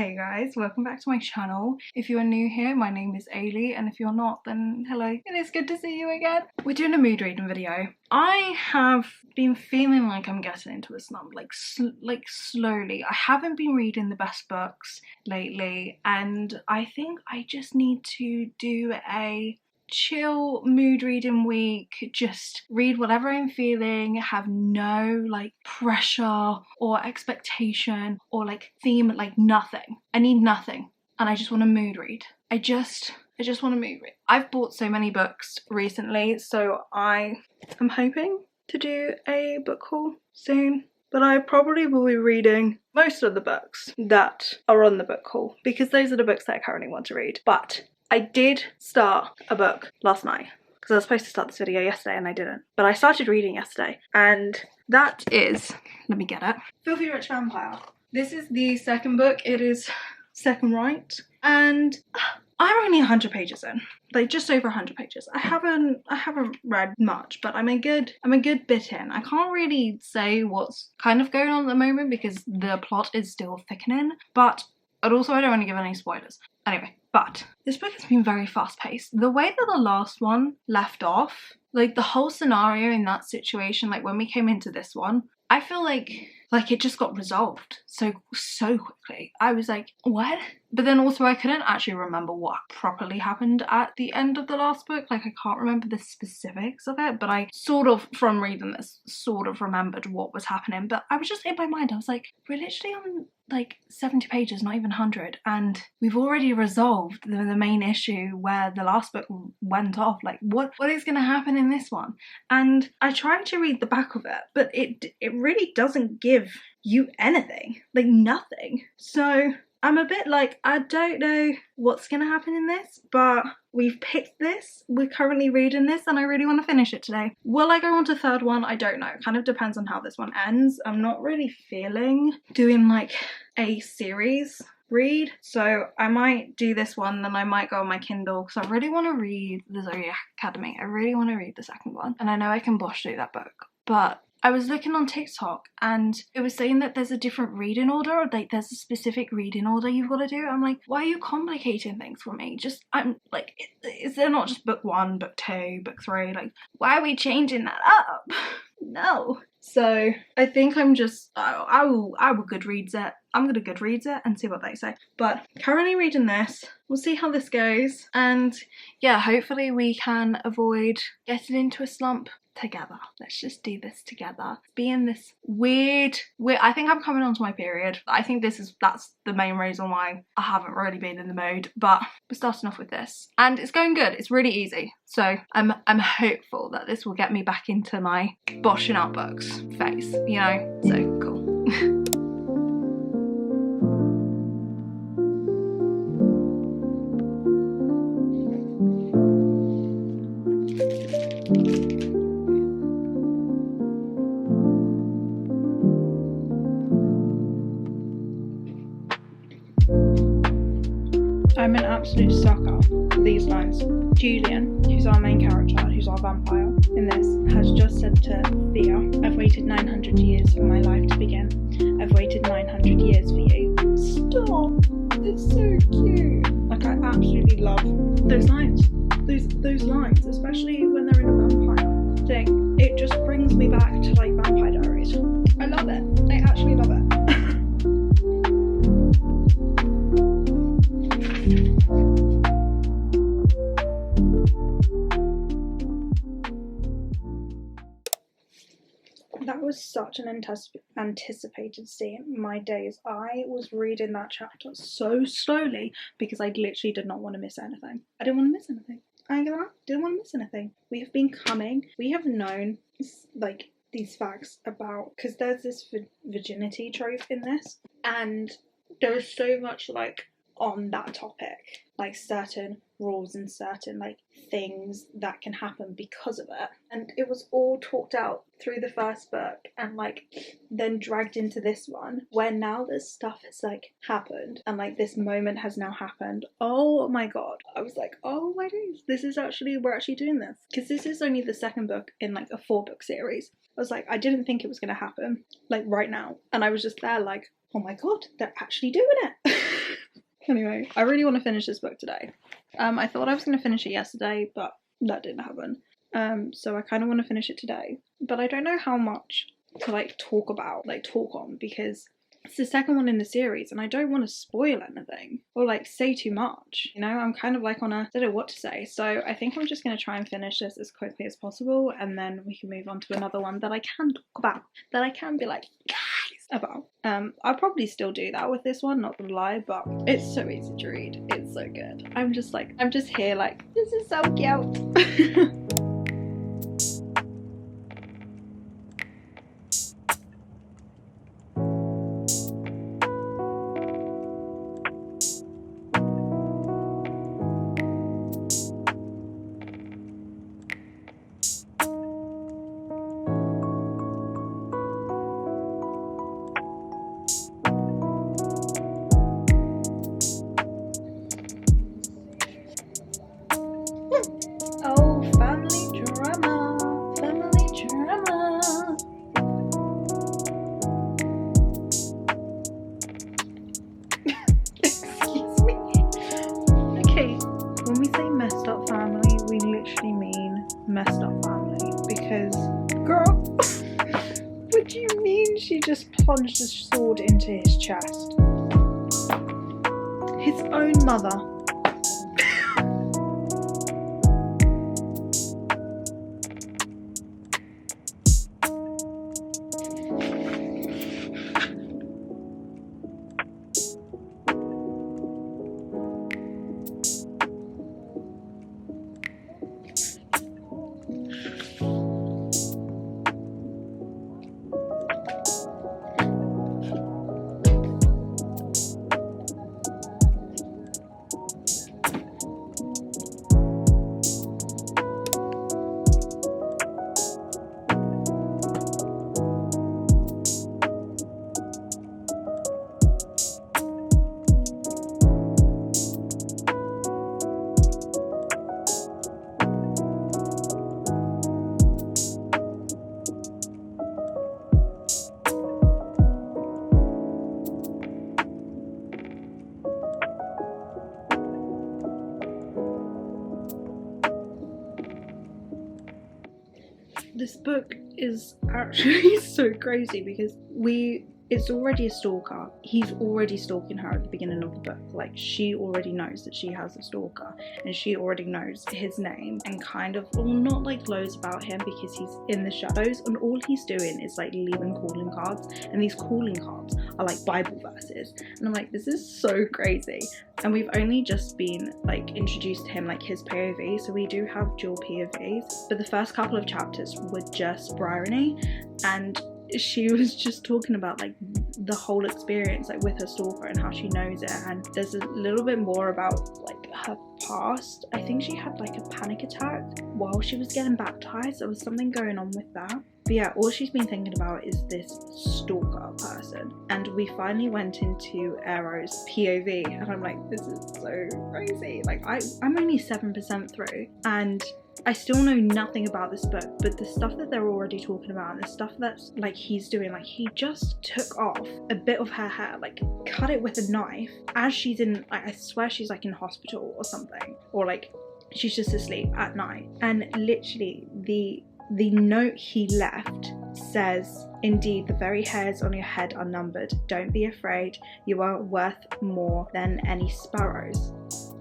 Hey guys, welcome back to my channel. If you are new here, my name is Eilidh, and if you're not, then hello. It is good to see you again. We're doing a mood reading video. I have been feeling like I'm getting into a slump, like slowly. I haven't been reading the best books lately, and I think I just need to do a chill mood reading week, just read whatever I'm feeling, have no like pressure or expectation or like theme, like nothing. I need nothing, and I just want to mood read. I just want to mood read. I've bought so many books recently, so I am hoping to do a book haul soon. But I probably will be reading most of the books that are on the book haul because those are the books that I currently want to read. But I did start a book last night because I was supposed to start this video yesterday and I didn't. But I started reading yesterday, and that is, let me get it, Filthy Rich Vampire. This is the second book. It is second right, and I'm only 100 pages in, like just over 100 pages. I haven't read much, but I'm a good bit in. I can't really say what's kind of going on at the moment because the plot is still thickening, but also I don't want to give any spoilers. Anyway, but this book has been very fast paced. The way that the last one left off, like the whole scenario in that situation, like when we came into this one, I feel like it just got resolved so quickly. I was like, what? But then also I couldn't actually remember what properly happened at the end of the last book. Like I can't remember the specifics of it, but I sort of, from reading this, sort of remembered what was happening. But I was just in my mind, I was like, we're literally on like 70 pages, not even 100, and we've already resolved the main issue where the last book went off. Like what is going to happen in this one? And I tried to read the back of it, but it really doesn't give you anything, like nothing. So I'm a bit like, I don't know what's gonna happen in this, but we've picked this, we're currently reading this, and I really want to finish it today. Will I go on to third one? I don't know. It kind of depends on how this one ends. I'm not really feeling doing like a series read, so I might do this one, then I might go on my Kindle because I really want to read the Zodiac Academy. I really want to read the second one, and I know I can bush through that book, but I was looking on TikTok and it was saying that there's a different reading order, or like there's a specific reading order you've got to do. I'm like, why are you complicating things for me? Just, I'm like, is there not just book 1, book 2, book 3? Like, why are we changing that up? No. So I think I'm just, I will Goodreads it. I'm gonna Goodreads it and see what they say. But currently reading this, we'll see how this goes. And yeah, hopefully we can avoid getting into a slump together. Let's just do this together. Being this weird, I think I'm coming onto my period. I think that's the main reason why I haven't really been in the mood, but we're starting off with this and it's going good. It's really easy, so I'm hopeful that this will get me back into my boshing out books phase, you know, so cool. I'm an absolute sucker for these lines. Julian, who's our main character, who's our vampire in this, has just said to Thea, I've waited 900 years for my life to begin. I've waited 900 years for you. Stop! It's so cute. Like, I absolutely love those lines. Those lines, especially when they're in a vampire thing. It just brings me back to like Vampire Diaries. I love it. I actually love it. That was such an anticipated scene. My days, I was reading that chapter so slowly because I literally did not want to miss anything. I didn't want to miss anything. I didn't want to miss anything. We have known like these facts about, because there's this virginity trope in this, and there is so much like on that topic, like certain rules and certain like things that can happen because of it, and it was all talked out through the first book and like then dragged into this one where now this stuff has like happened and like this moment has now happened. Oh my god, I was like, oh my days, we're actually doing this, because this is only the second book in like a 4-book series. I was like, I didn't think it was going to happen like right now, and I was just there like, oh my god, they're actually doing it. Anyway, I really want to finish this book today. I thought I was going to finish it yesterday, but that didn't happen. So I kind of want to finish it today. But I don't know how much to like talk on, because it's the second one in the series and I don't want to spoil anything or like say too much. You know, I'm kind of like on a, I don't know what to say. So I think I'm just going to try and finish this as quickly as possible, and then we can move on to another one that I can talk about, that I can be like, guys, about. I'll probably still do that with this one, not gonna lie, but it's so easy to read. It's so good. I'm just here like, this is so cute. Oh, family drama, family drama. Excuse me. Okay, when we say messed up family, we literally mean messed up family, because, girl, what do you mean she just plunged a sword into his chest? His own mother. This book is actually so crazy, because it's already a stalker. He's already stalking her at the beginning of the book. Like, she already knows that she has a stalker, and she already knows his name, and kind of, well, not like loads about him because he's in the shadows, and all he's doing is like leaving calling cards, and these calling cards are like Bible verses, and I'm like, this is so crazy. And we've only just been like introduced to him, like his POV, so we do have dual POVs, but the first couple of chapters were just Bryony, and she was just talking about like the whole experience like with her stalker and how she knows it, and there's a little bit more about like her past. I think she had like a panic attack while she was getting baptized. There was something going on with that. But yeah, all she's been thinking about is this stalker person, and we finally went into Arrow's POV, and I'm like, this is so crazy. Like, I'm only 7% through, and I still know nothing about this book, but the stuff that they're already talking about, and the stuff that's like he's doing, like he just took off a bit of her hair, like cut it with a knife as she's in, like, I swear she's like in hospital or something, or like she's just asleep at night, and literally the note he left says, "Indeed, the very hairs on your head are numbered. Don't be afraid. You are worth more than any sparrows."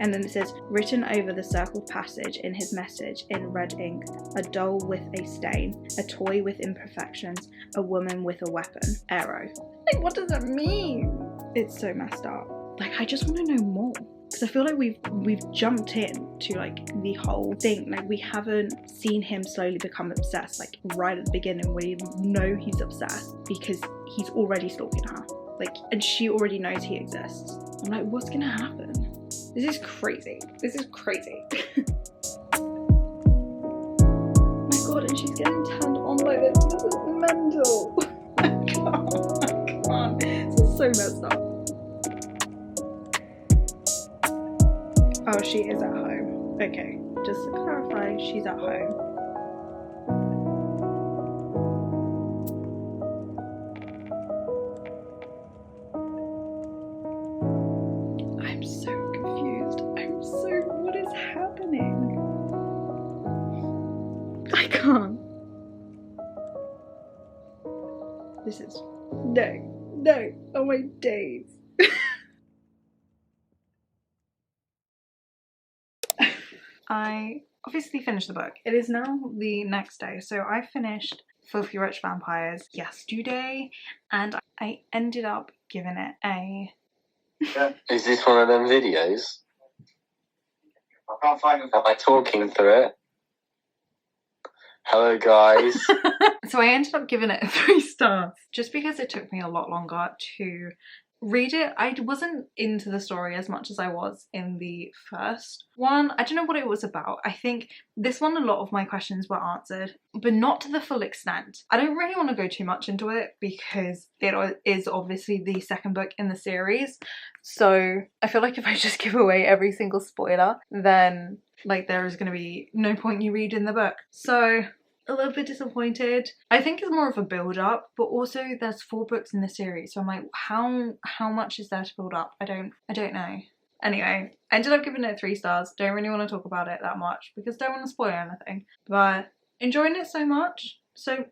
And then it says, written over the circled passage in his message in red ink, a doll with a stain, a toy with imperfections, a woman with a weapon, Arrow. Like, what does that mean? It's so messed up. Like, I just want to know more, because I feel like we've jumped in to like the whole thing. Like, we haven't seen him slowly become obsessed. Like, right at the beginning, we know he's obsessed because he's already stalking her. Like, and she already knows he exists. I'm like, what's gonna happen? This is crazy. This is crazy. My god, and she's getting turned on like this. This is mental. I can't. This is so messed up. Oh, she is at home. Okay, just to clarify, she's at home. I'm This is... No, oh my days. I obviously finished the book. It is now the next day, so I finished Filthy Rich Vampires yesterday, and I ended up giving it a... Is this one of them videos? I can't find it. Am I talking through it? Hello guys. So I ended up giving it 3 stars just because it took me a lot longer to read it. I wasn't into the story as much as I was in the first one. I don't know what it was about. I think this one, a lot of my questions were answered, but not to the full extent. I don't really want to go too much into it because it is obviously the second book in the series. So I feel like if I just give away every single spoiler, then like there is going to be no point you reading the book. So a little bit disappointed. I think it's more of a build up, but also there's 4 books in the series, so I'm like, how much is there to build up? I don't know. Anyway, I ended up giving it 3 stars. Don't really want to talk about it that much because don't want to spoil anything, but enjoying it so much so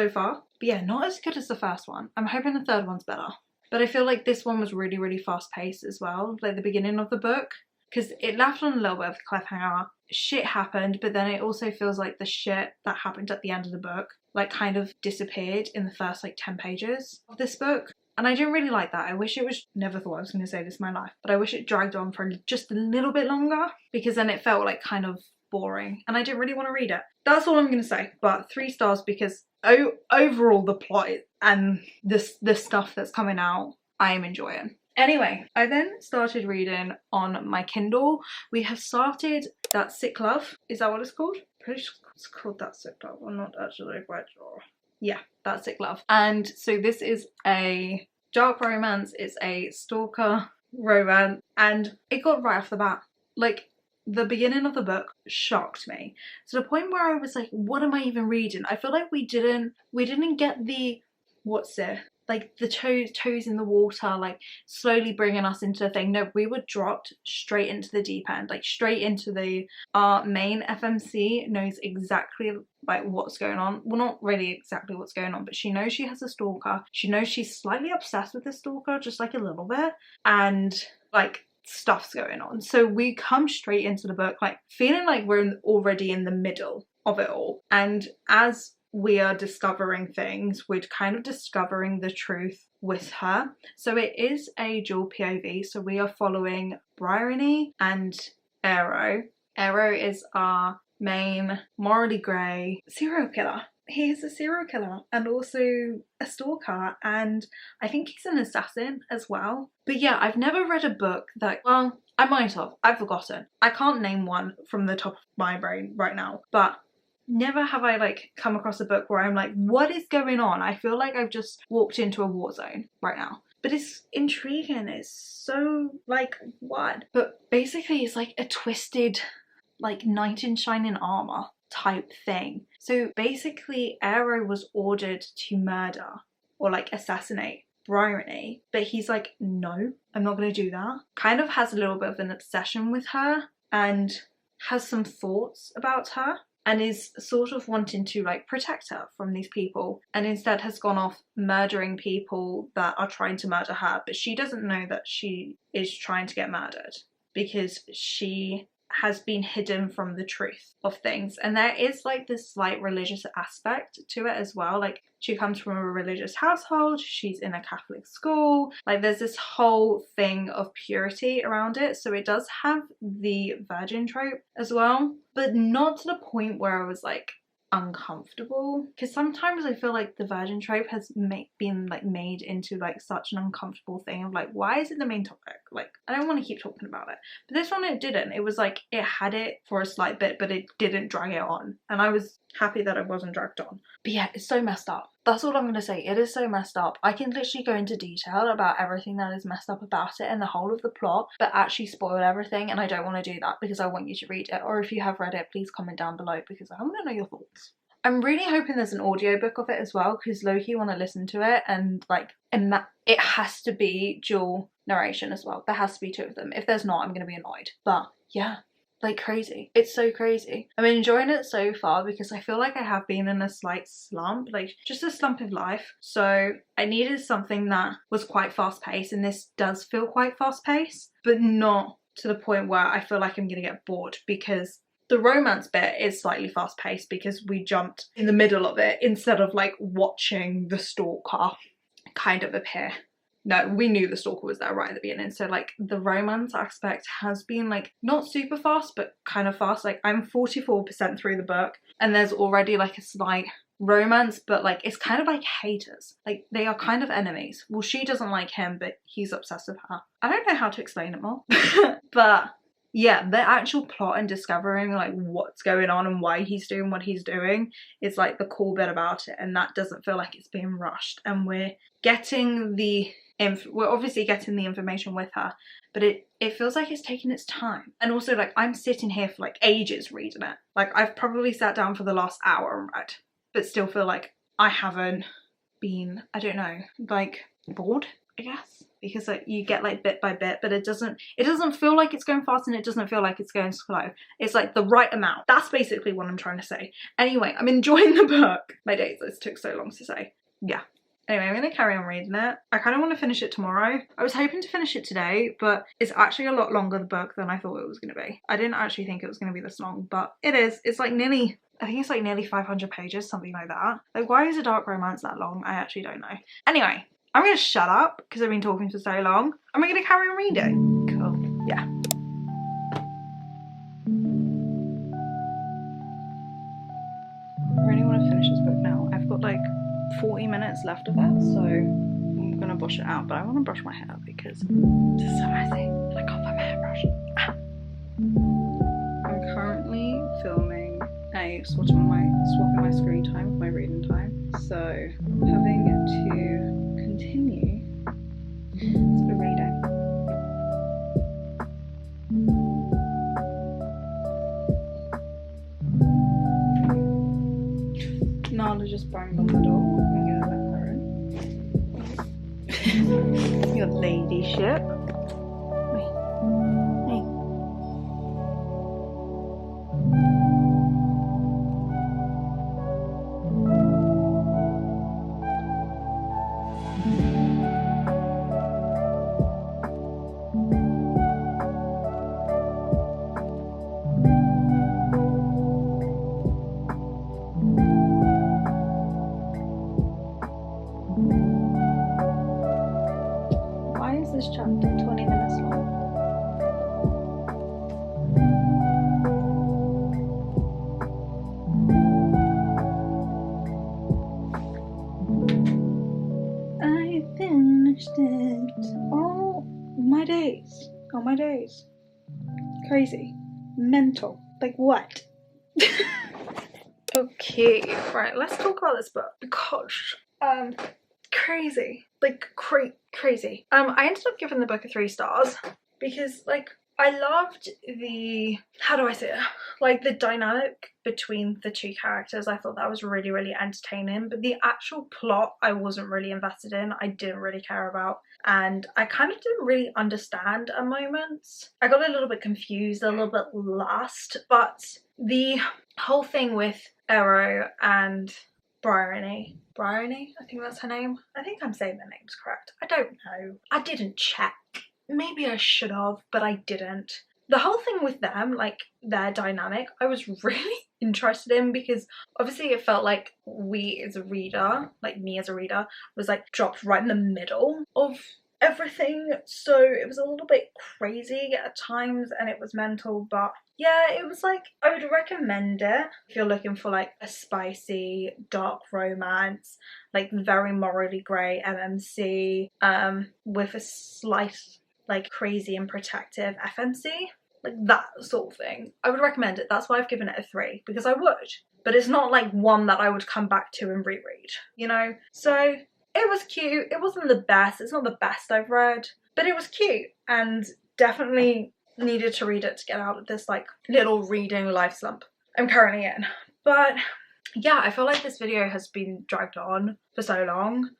far. But yeah, not as good as the first one. I'm hoping the third one's better, but I feel like this one was really fast paced as well, like the beginning of the book, because it left on a little bit of a cliffhanger. Shit happened, but then it also feels like the shit that happened at the end of the book like kind of disappeared in the first like 10 pages of this book, and I didn't really like that. I wish it was... Never thought I was going to say this in my life, but I wish it dragged on for just a little bit longer, because then it felt like kind of boring and I didn't really want to read it. That's all I'm going to say. But 3 stars because overall the plot and the stuff that's coming out I am enjoying. Anyway, I then started reading on my Kindle. We have started That Sick Love. Is that what it's called? Pretty sure it's called That Sick Love. I'm not actually quite sure. Yeah, That Sick Love. And so this is a dark romance. It's a stalker romance, and it got right off the bat. Like, the beginning of the book shocked me to the point where I was like, what am I even reading? I feel like we didn't get the... what's it? Like the toes in the water, like slowly bringing us into the thing. No, we were dropped straight into the deep end, like straight into the... Our main FMC knows exactly like what's going on. Well, not really exactly what's going on, but she knows she has a stalker. She knows she's slightly obsessed with the stalker, just like a little bit, and like stuff's going on. So we come straight into the book like feeling like we're already in the middle of it all, and as we are discovering things, we're kind of discovering the truth with her. So it is a dual POV, so we are following Bryony and Arrow. Arrow is our main morally grey serial killer. He is a serial killer and also a stalker, and I think he's an assassin as well. But yeah, I've never read a book that... well, I might have. I've forgotten. I can't name one from the top of my brain right now, but never have I like come across a book where I'm like, what is going on? I feel like I've just walked into a war zone right now. But it's intriguing. It's so like, what? But basically it's like a twisted like knight in shining armor type thing. So basically Arrow was ordered to murder or like assassinate Bryony, but he's like, no, I'm not going to do that. Kind of has a little bit of an obsession with her and has some thoughts about her, and is sort of wanting to like protect her from these people, and instead has gone off murdering people that are trying to murder her, but she doesn't know that she is trying to get murdered because she has been hidden from the truth of things. And there is like this slight religious aspect to it as well. Like she comes from a religious household, she's in a Catholic school, like there's this whole thing of purity around it. So it does have the virgin trope as well, but not to the point where I was like uncomfortable, because sometimes I feel like the virgin trope has been like made into like such an uncomfortable thing of like, why is it the main topic? Like I don't want to keep talking about it, but this one it didn't. It was like it had it for a slight bit, but it didn't drag it on, and I was happy that it wasn't dragged on. But yeah, it's so messed up. That's all I'm gonna say. It is so messed up. I can literally go into detail about everything that is messed up about it and the whole of the plot, but actually spoil everything, and I don't want to do that because I want you to read it. Or if you have read it, please comment down below because I want to know your thoughts. I'm really hoping there's an audiobook of it as well, because low-key want to listen to it, and like it has to be dual narration as well. There has to be 2 of them. If there's not, I'm gonna be annoyed. But yeah, like crazy. It's so crazy. I'm enjoying it so far because I feel like I have been in a slight slump, like just a slump of life. So I needed something that was quite fast paced, and this does feel quite fast paced, but not to the point where I feel like I'm gonna get bored, because the romance bit is slightly fast paced because we jumped in the middle of it instead of like watching the stalker kind of appear. No, we knew the stalker was there right at the beginning, so like the romance aspect has been like not super fast but kind of fast. Like I'm 44% through the book and there's already like a slight romance, but like it's kind of like haters, like they are kind of enemies. Well, she doesn't like him but he's obsessed with her. I don't know how to explain it more but yeah, the actual plot and discovering like what's going on and why he's doing what he's doing is like the cool bit about it, and that doesn't feel like it's being rushed, and we're getting the we're obviously getting the information with her, but it feels like it's taking its time. And also like I'm sitting here for like ages reading it. Like I've probably sat down for the last hour and read, but still feel like I haven't been, I don't know, like bored, I guess, because like you get like bit by bit, but it doesn't feel like it's going fast and it doesn't feel like it's going slow. It's like the right amount. That's basically what I'm trying to say. Anyway, I'm enjoying the book. My days, this took so long to say. Yeah. Anyway, I'm gonna carry on reading it. I kind of want to finish it tomorrow. I was hoping to finish it today, but it's actually a lot longer the book than I thought it was gonna be. I didn't actually think it was gonna be this long, but it is. It's like nearly, I think it's like nearly 500 pages, something like that. Like why is a dark romance that long? I actually don't know. Anyway, I'm gonna shut up because I've been talking for so long. And we're gonna carry on reading. Cool, yeah. I really want to finish this book now. I've got like 40 minutes left of it, so I'm gonna brush it out, but I want to brush my hair because this is so messy and I can't find my hairbrush. I'm currently filming a swapping my screen time with my reading time, so having to continue the reading. Nala just banged on the door. I'm gonna let her in. Your ladyship. Wait. Hey. Why is this chapter 20 minutes long? I finished it. Oh my days. Oh my days. Crazy. Mental. Like what? Okay, right, let's talk about this book because crazy. Like crazy. I ended up giving the book a 3 stars because like I loved the, how do I say it, like the dynamic between the two characters. I thought that was really, really entertaining, but the actual plot I wasn't really invested in. I didn't really care about, and I kind of didn't really understand at moments. I got a little bit confused, a little bit lost, but the whole thing with Arrow and Bryony, I think that's her name. I think I'm saying their names correct. I don't know. I didn't check. Maybe I should have, but I didn't. The whole thing with them, like their dynamic, I was really interested in because obviously it felt like we as a reader, like me as a reader, was like dropped right in the middle of everything. So it was a little bit crazy at times and it was mental, but yeah, it was like, I would recommend it if you're looking for like a spicy, dark romance, like very morally grey MMC, with a slight like crazy and protective FMC, like that sort of thing. I would recommend it. That's why I've given it a 3, because I would, but it's not like one that I would come back to and reread, you know? So it was cute. It wasn't the best. It's not the best I've read, but it was cute and definitely needed to read it to get out of this like little reading life slump I'm currently in. But yeah, I feel like this video has been dragged on for so long.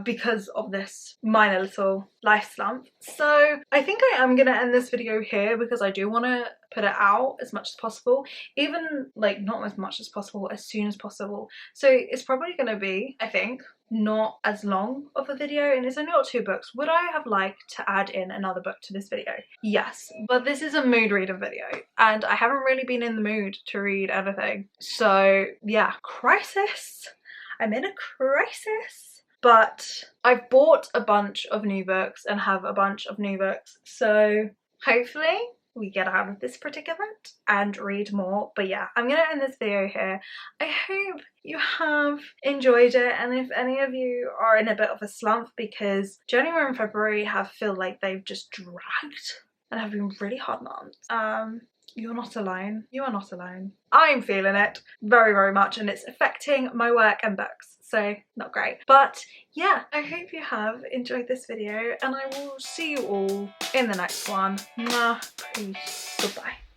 because of this minor little life slump. So I think I am gonna end this video here because I do want to put it out as much as possible, even like not as much as possible, as soon as possible. So it's probably gonna be, I think, not as long of a video, and it's only got 2 books. Would I have liked to add in another book to this video? Yes, but this is a mood reader video and I haven't really been in the mood to read anything. So yeah, crisis. I'm in a crisis. But I've bought a bunch of new books and have a bunch of new books, so hopefully we get out of this predicament and read more. But yeah, I'm gonna end this video here. I hope you have enjoyed it, and if any of you are in a bit of a slump because January and February feel like they've just dragged and have been really hard months, you're not alone. You are not alone. I'm feeling it very, very much, and it's affecting my work and books, so not great. But yeah, I hope you have enjoyed this video, and I will see you all in the next one. Mwah, peace, goodbye.